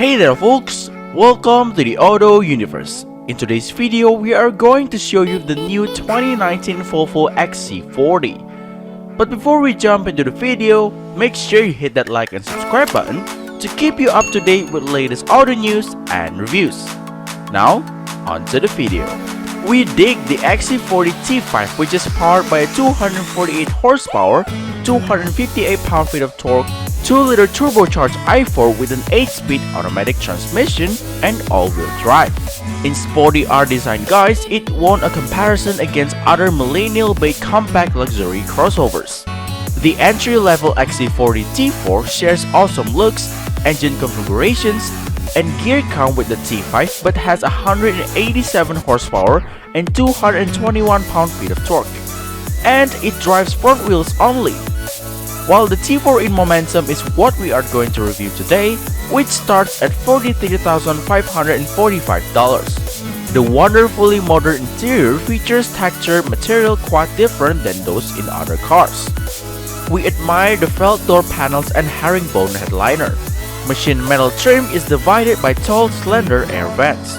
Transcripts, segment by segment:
Hey there folks, welcome to the Auto Universe. In today's video, we are going to show you the new 2019 Volvo XC40. But before we jump into the video, make sure you hit that like and subscribe button to keep you up to date with latest auto news and reviews. Now, onto the video. We dig the XC40 T5, which is powered by a 248 horsepower, 258 pound-feet of torque, 2-liter turbocharged i4 with an 8-speed automatic transmission and all-wheel drive. In Sporty R design guise, it won a comparison against other millennial-bait compact luxury crossovers. The entry-level XC40 T4 shares awesome looks, engine configurations, and gear count with the T5 but has 187 horsepower and 221 pound-feet of torque. And it drives front wheels only. While the T4 in momentum is what we are going to review today, which starts at $43,545. The wonderfully modern interior features textured material quite different than those in other cars. We admire the felt door panels and herringbone headliner. Machined metal trim is divided by tall, slender air vents.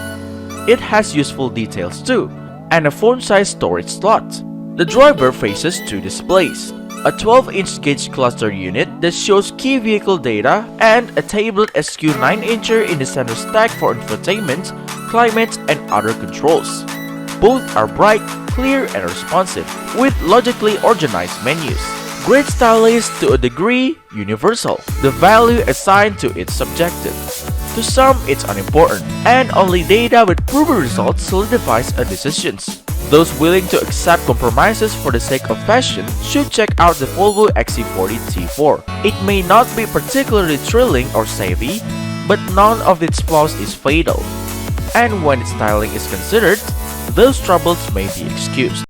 It has useful details too, and a phone-sized storage slot. The driver faces two displays. A 12-inch gauge cluster unit that shows key vehicle data, and a tablet SQ 9-incher in the center stack for infotainment, climate, and other controls. Both are bright, clear, and responsive, with logically organized menus. Great style is, to a degree, universal. The value assigned to it subjective. To some, it's unimportant, and only data with proven results solidifies a decisions. Those willing to accept compromises for the sake of fashion should check out the Volvo Xc40 T4. It may not be particularly thrilling or savvy, but none of its flaws is fatal. And when its styling is considered, those troubles may be excused.